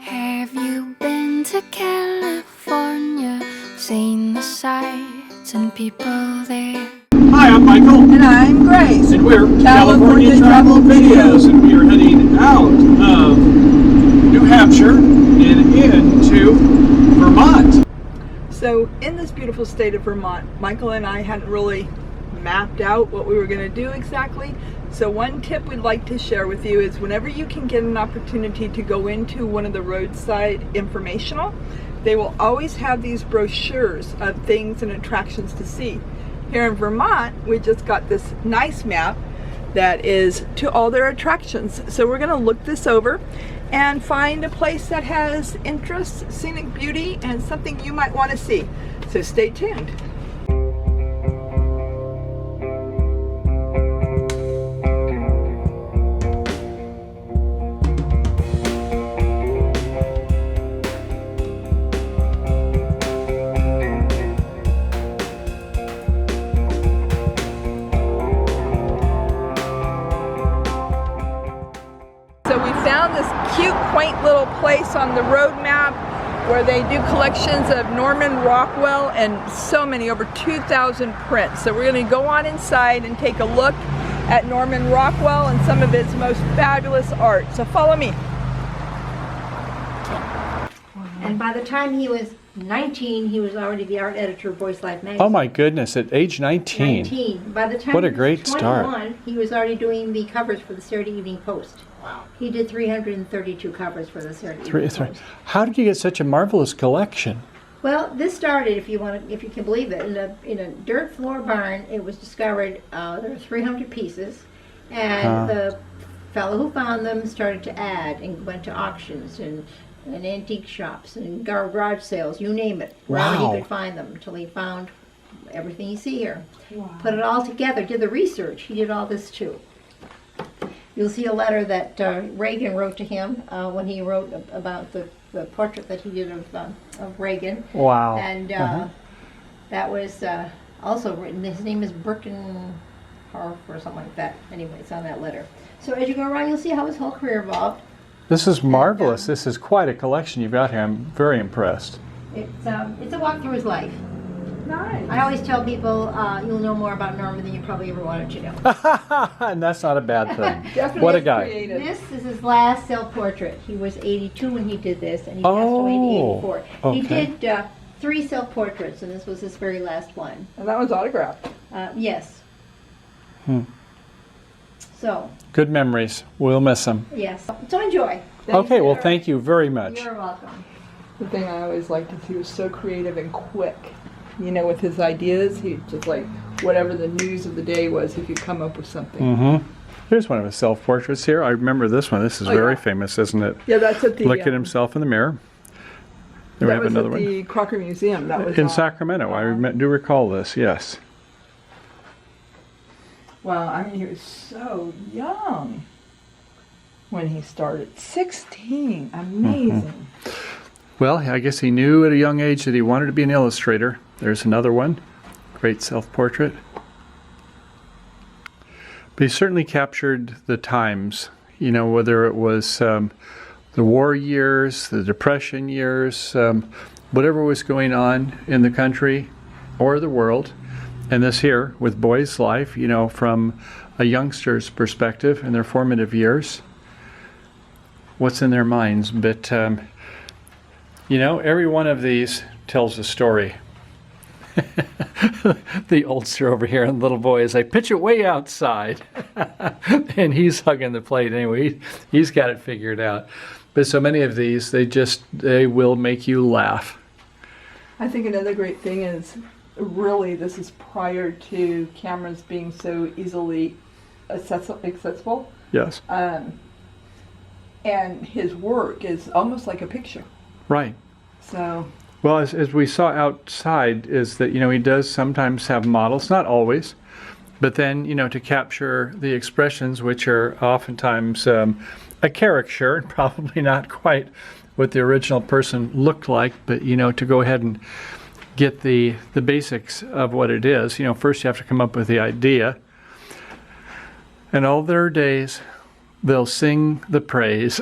Have you been to California, seen the sights and people there? Hi, I'm Michael. And I'm Grace. And we're California Travel Videos, and we are heading out of New Hampshire and into Vermont. So in this beautiful state of Vermont, Michael and I hadn't really mapped out what we were going to do exactly. So one tip we'd like to share with you is whenever you can get an opportunity to go into one of the roadside informational, they will always have these brochures of things and attractions to see. Here in Vermont, we just got this nice map that is to all their attractions. So we're going to look this over and find a place that has interest, scenic beauty, and something you might want to see. So stay tuned. So we found this cute, quaint little place on the road map where they do collections of Norman Rockwell and so many, over 2,000 prints. So we're going to go on inside and take a look at Norman Rockwell and some of his most fabulous art. So follow me. And by the time he was 19, he was already the art editor of Voice Life magazine. Oh my goodness, at age 19. 19. By the time What a he was great 21, start. he was already doing the covers for the Saturday Evening Post. Wow. He did 332 covers for the Saturday Evening Post. How did you get such a marvelous collection? Well, this started, if you can believe it, in a dirt floor barn. It was discovered there were 300 pieces, and the fellow who found them started to add and went to auctions and antique shops and garage sales, you name it, wherever Wow. he could find them, until he found everything you see here. Wow. Put it all together, did the research. He did all this too. You'll see a letter that Reagan wrote to him when he wrote about the portrait that he did of Reagan. Wow. And that was also written. His name is Birkenhoff or something like that. Anyway, it's on that letter. So as you go around, you'll see how his whole career evolved. This is marvelous. This is quite a collection you've got here. I'm very impressed. It's a walk through his life. Nice. I always tell people you'll know more about Norman than you probably ever wanted to know. And that's not a bad thing. Definitely What a guy. creative. This is his last self-portrait. He was 82 when he did this, and he passed away in 84. Okay. He did 3 self-portraits, and this was his very last one. And that was autographed. Yes. So, Good memories. We'll miss them. yes. So enjoy. Okay, well, Sarah. thank you very much. You're welcome. The thing I always liked is he was so creative and quick. You know, with his ideas, he just like, whatever the news of the day was, he could come up with something. Here's one of his self-portraits here. I remember this one. This is very yeah. famous, isn't it? Yeah, that's at the Look at himself in the mirror. There we that have was another at one. the Crocker Museum. That was In on- Sacramento. I do recall this, yes. Wow, I mean, he was so young when he started. 16, amazing. Well, I guess he knew at a young age that he wanted to be an illustrator. There's another one. Great self-portrait. But he certainly captured the times, you know, whether it was the war years, the Depression years, whatever was going on in the country or the world. And this here with Boy's Life, you know, from a youngster's perspective in their formative years, what's in their minds. But, you know, every one of these tells a story. The oldster over here and the little boy, as I pitch it way outside, and he's hugging the plate anyway. He's got it figured out. But so many of these, they will make you laugh. I think another great thing is, really, this is prior to cameras being so easily accessible. Yes. And his work is almost like a picture. Right. So, Well, as we saw outside, is that, you know, he does sometimes have models, not always, but then, you know, to capture the expressions, which are oftentimes a caricature, and probably not quite what the original person looked like, but, you know, to go ahead and get the basics of what it is. You know, first you have to come up with the idea. And all their days, they'll sing the praise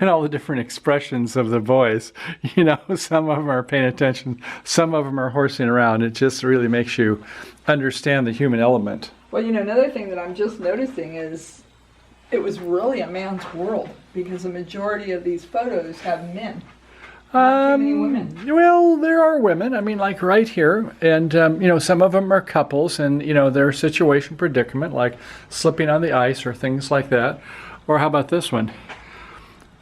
and all the different expressions of the voice. You know, some of them are paying attention, some of them are horsing around. It just really makes you understand the human element. Well, you know, another thing that I'm just noticing is it was really a man's world, because the majority of these photos have men. Not too many women. Well, there are women. I mean, like right here, and you know, some of them are couples, and you know, their situation predicament, like slipping on the ice or things like that. Or how about this one?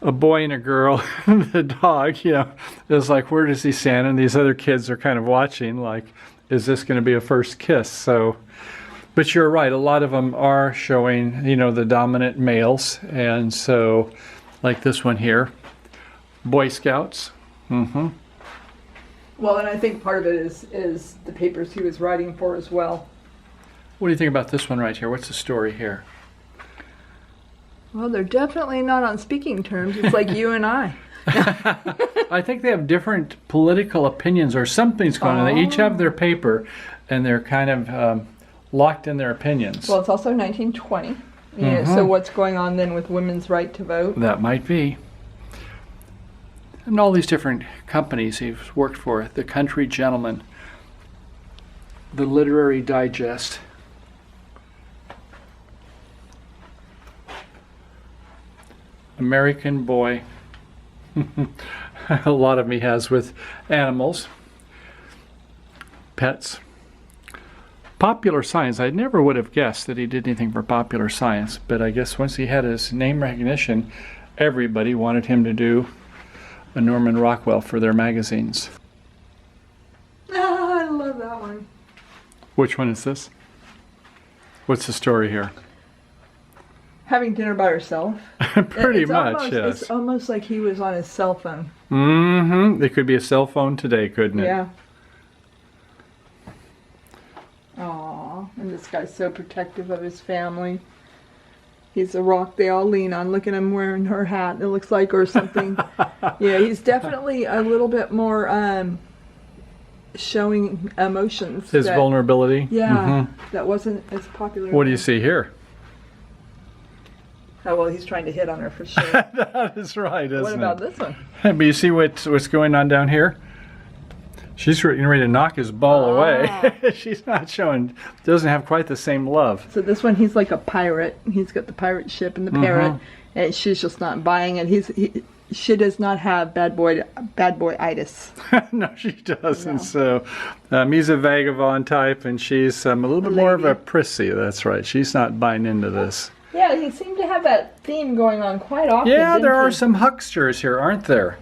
A boy and a girl, the dog, you know, is like, where does he stand? And these other kids are kind of watching, like, is this going to be a first kiss? So, but you're right. A lot of them are showing, you know, the dominant males, and so, like this one here, Boy Scouts. Mm-hmm. Well, and I think part of it is the papers he was writing for as well. What do you think about this one right here? What's the story here? Well, they're definitely not on speaking terms. It's like you and I. I think they have different political opinions or something's going on. They each have their paper, and they're kind of locked in their opinions. Well, it's also 1920. Yeah, so what's going on then with women's right to vote? That might be. And all these different companies he's worked for. The Country Gentleman, the Literary Digest, American Boy. A lot of me has with animals, pets. Popular Science. I never would have guessed that he did anything for Popular Science, but I guess once he had his name recognition, everybody wanted him to do a Norman Rockwell for their magazines. Ah, I love that one. Which one is this? What's the story here? Having dinner by herself. Pretty much, yes. It's almost like he was on his cell phone. Mm-hmm. It could be a cell phone today, couldn't it? Yeah. Aw, and this guy's so protective of his family. He's a rock they all lean on. Look at him wearing her hat, it looks like, or something. Yeah, he's definitely a little bit more showing emotions. His vulnerability? Yeah, that wasn't as popular. What do you see here? Oh, well, he's trying to hit on her for sure. That is right, isn't it? What about this one? But you see what's going on down here? She's getting ready to knock his ball away. She's not showing, doesn't have quite the same love. So this one, he's like a pirate. He's got the pirate ship and the parrot, and she's just not buying it. She does not have bad boy-itis. No, she doesn't. No. So he's a vagabond type, and she's a little bit more of a prissy. That's right. She's not buying into this. Yeah, he seemed to have that theme going on quite often. Yeah, there are some hucksters here, aren't there?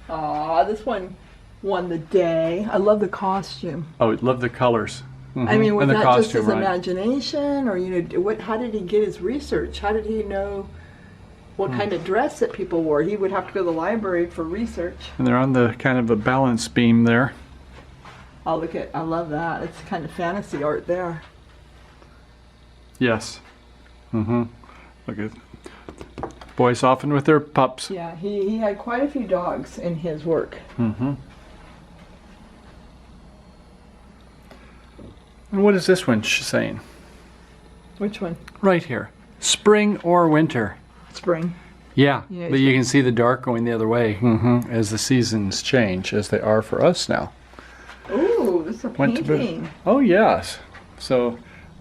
Aw, this one won the day. I love the costume. Oh, I love the colors. I mean, was that costume, just his imagination, or how did he get his research? How did he know what kind of dress that people wore? He would have to go to the library for research. And they're on the kind of a balance beam there. Oh, I love that. It's kind of fantasy art there. Yes. Look at boys often with their pups. Yeah, he had quite a few dogs in his work. And what is this one saying? Which one? Right here. Spring or winter? Spring. Yeah, but you can see the dark going the other way as the seasons change, as they are for us now. Ooh, this is a painting. Oh, yes. So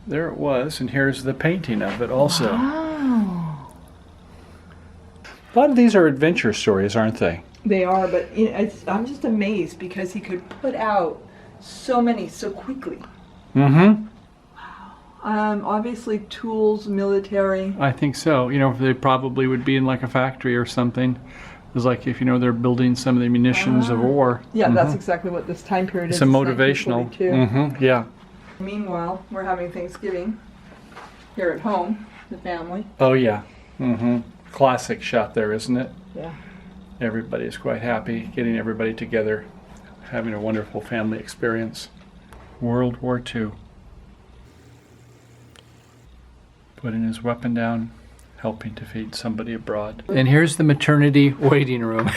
there it was, and here's the painting of it also. Wow. A lot of these are adventure stories, aren't they? They are, but I'm just amazed because he could put out so many so quickly. Wow. Obviously tools, military. I think so. They probably would be in like a factory or something. It's like if they're building some of the munitions of war. Yeah, that's exactly what this time period is. It's a motivational. Yeah. Meanwhile, we're having Thanksgiving here at home, the family. Oh yeah. Classic shot there, isn't it? Yeah. Everybody is quite happy, getting everybody together, having a wonderful family experience. World War II. Putting his weapon down, helping to feed somebody abroad. And here's the maternity waiting room.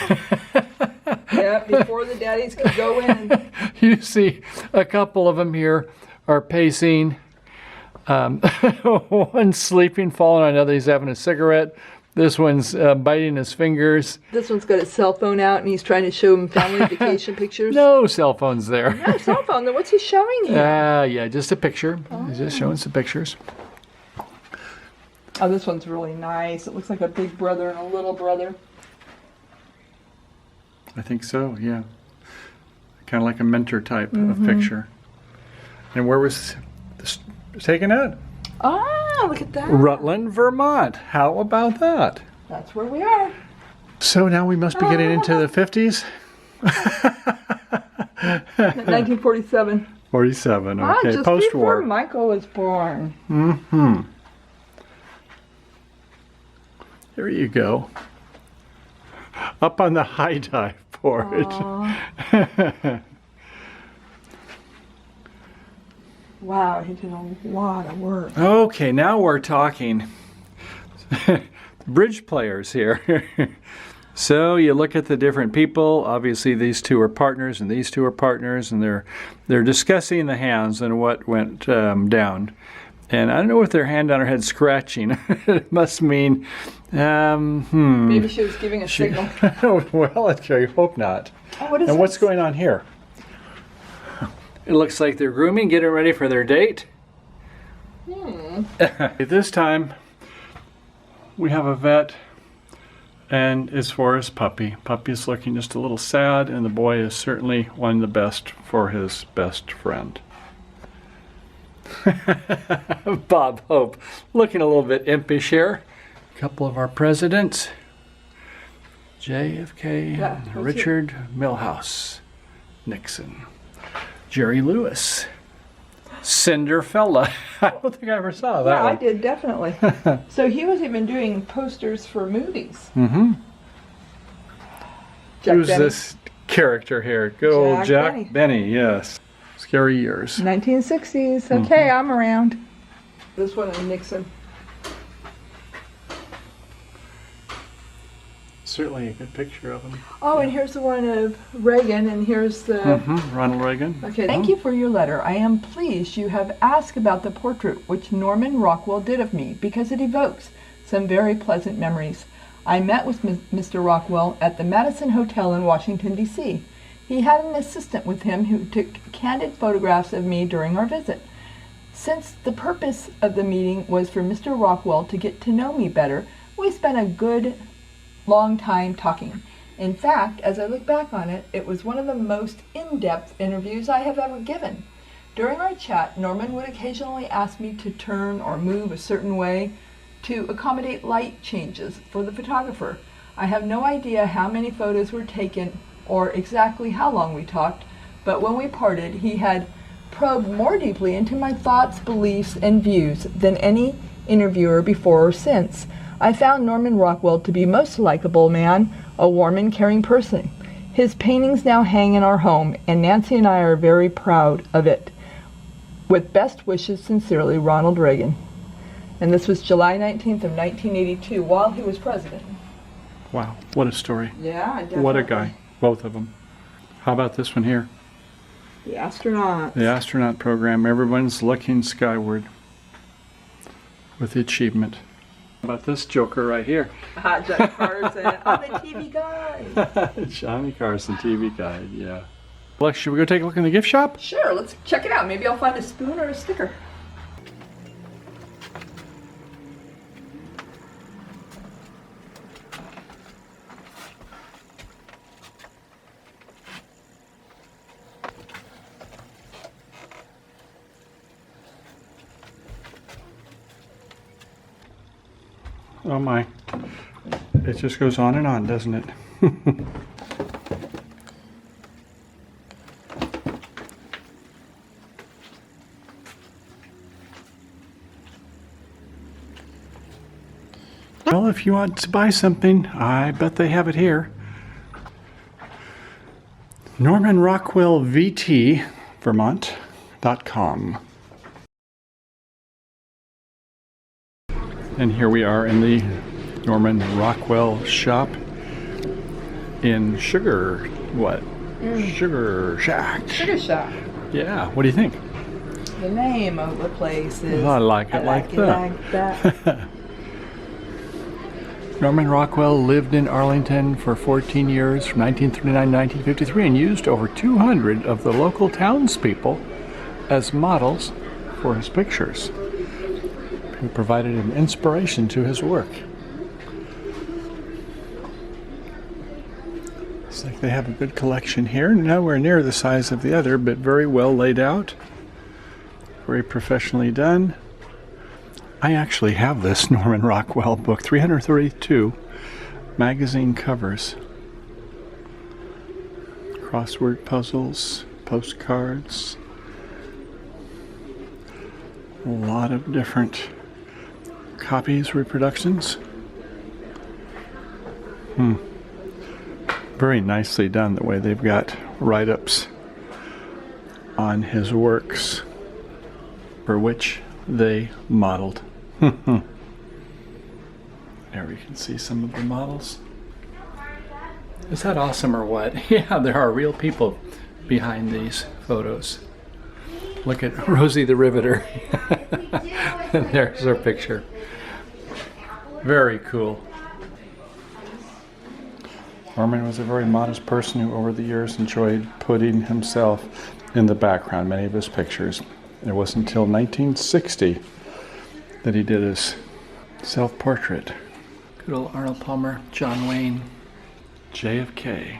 Yeah, before the daddies could go in. You see a couple of them here are pacing. One's sleeping, falling on another. He's having a cigarette. This one's biting his fingers. This one's got his cell phone out and he's trying to show him family vacation pictures. No cell phones there. No cell phone. Then what's he showing here? Yeah, just a picture. He's just showing some pictures. Oh, this one's really nice. It looks like a big brother and a little brother. I think so, yeah. Kind of like a mentor type of picture. And where was this taken at? Ah, look at that. Rutland, Vermont. How about that? That's where we are. So now we must be getting into the 50s? 1947. 47, Ah, okay, just post-war. before Michael was born. Mm-hmm. There you go. Up on the high dive porch. Wow, he did a lot of work. Okay, now we're talking. Bridge players here. So you look at the different people. Obviously, these two are partners, and these two are partners, and they're discussing the hands and what went down. And I don't know if their hand on her head scratching. It must mean. Maybe she was giving a signal. Well, I hope not. Oh, what is and what's this? going on here? It looks like they're grooming, getting ready for their date. This time, we have a vet, and it's for his puppy. Puppy is looking just a little sad, and the boy is certainly wanting the best for his best friend. Bob Hope, looking a little bit impish here. A couple of our presidents. JFK, Yeah, Richard Milhouse, Nixon, Jerry Lewis, Cinderfella. I don't think I ever saw that Yeah, one. I did, definitely. So he was even doing posters for movies. Mm-hmm. Jack Who's Benny. this character here? Good old Jack Jack Benny, yes. Scary years. 1960s. Okay, I'm around. This one is Nixon. Certainly a good picture of him. Oh, and here's the one of Reagan, and here's the... Ronald Reagan. Okay, thank you for your letter. I am pleased you have asked about the portrait which Norman Rockwell did of me because it evokes some very pleasant memories. I met with Mr. Rockwell at the Madison Hotel in Washington, D.C. He had an assistant with him who took candid photographs of me during our visit. Since the purpose of the meeting was for Mr. Rockwell to get to know me better, we spent a good long time talking. In fact, as I look back on it, it was one of the most in-depth interviews I have ever given. During our chat, Norman would occasionally ask me to turn or move a certain way to accommodate light changes for the photographer. I have no idea how many photos were taken or exactly how long we talked, but when we parted, he had probed more deeply into my thoughts, beliefs, and views than any interviewer before or since. I found Norman Rockwell to be a most likable man, a warm and caring person. His paintings now hang in our home, and Nancy and I are very proud of it. With best wishes, sincerely, Ronald Reagan. And this was July 19th of 1982, while he was president. Wow, what a story. Yeah, definitely. What a guy, both of them. How about this one here? The astronaut. The astronaut program. Everyone's looking skyward with the achievement. How about this joker right here? Johnny Carson. I'm the TV guide. Johnny Carson, TV guide, yeah. Well, should we go take a look in the gift shop? Sure, let's check it out. Maybe I'll find a spoon or a sticker. Oh my. It just goes on and on, doesn't it? Well, if you want to buy something, I bet they have it here. Norman Rockwell VT, Vermont.com. And here we are in the Norman Rockwell shop in Sugar Shack. Sugar Shack. Yeah, what do you think? the name of the place is. I like it like that. Norman Rockwell lived in Arlington for 14 years, from 1939 to 1953, and used over 200 of the local townspeople as models for his pictures, who provided an inspiration to his work. Looks like they have a good collection here, nowhere near the size of the other, but very well laid out, very professionally done. I actually have this Norman Rockwell book, 332 magazine covers, crossword puzzles, postcards, a lot of different copies, reproductions. Very nicely done, the way they've got write-ups on his works for which they modeled. There we can see some of the models. Is that awesome or what? Yeah, there are real people behind these photos. Look at Rosie the Riveter. And there's her picture. Very cool. Norman was a very modest person who over the years enjoyed putting himself in the background in many of his pictures. It wasn't until 1960 that he did his self-portrait. Good old Arnold Palmer, John Wayne, JFK.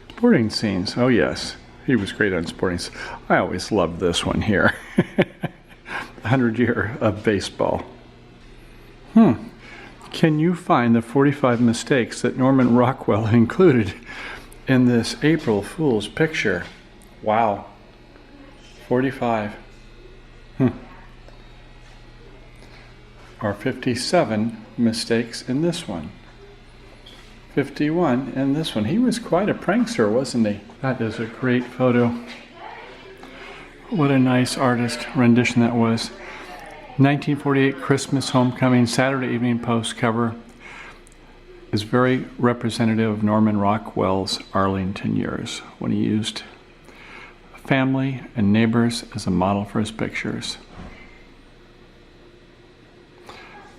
Sporting scenes, oh yes, he was great on sporting scenes. I always loved this one here. 100 Year of Baseball. Can you find the 45 mistakes that Norman Rockwell included in this April Fool's picture? Wow. 45. Or 57 mistakes in this one. 51 in this one. He was quite a prankster, wasn't he? That is a great photo. What a nice artist rendition that was. 1948 Christmas Homecoming Saturday Evening Post cover is very representative of Norman Rockwell's Arlington years, when he used family and neighbors as a model for his pictures.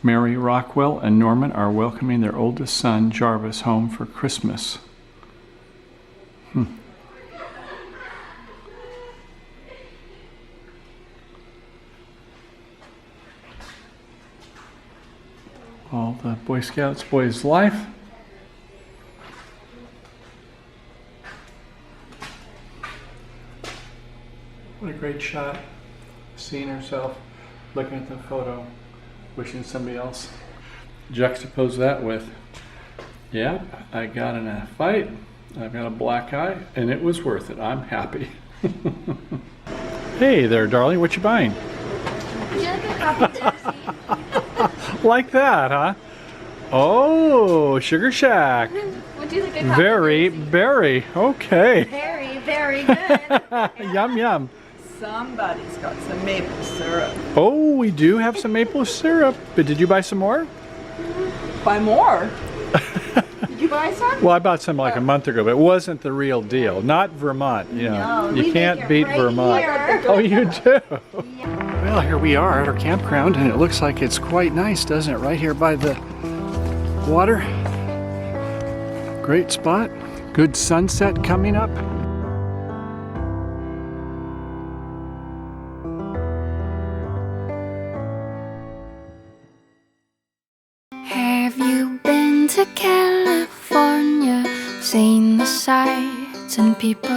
Mary Rockwell and Norman are welcoming their oldest son, Jarvis, home for Christmas. All the Boy Scouts, Boys Life. What a great shot. Seeing herself, looking at the photo, wishing somebody else. Juxtapose that with, yeah, I got in a fight, I've got a black eye, and it was worth it. I'm happy. Hey there, darling, what you buying? Would you like a copy of this? Like that, huh? Oh, Sugar Shack. Would you like a copy? Very berry. Okay. Very, very good. Yum, yum. Somebody's got some maple syrup. Oh, we do have some maple syrup. But did you buy some more? Buy more? Did you buy some? Well, I bought some like a month ago, but it wasn't the real deal. Not Vermont, you know. No, You we can't make it beat right Vermont. here. Oh, you do? Well, here we are at our campground, and it looks like it's quite nice, doesn't it? Right here by the water. Great spot. Good sunset coming up. Have you been to California? Seen the sights and people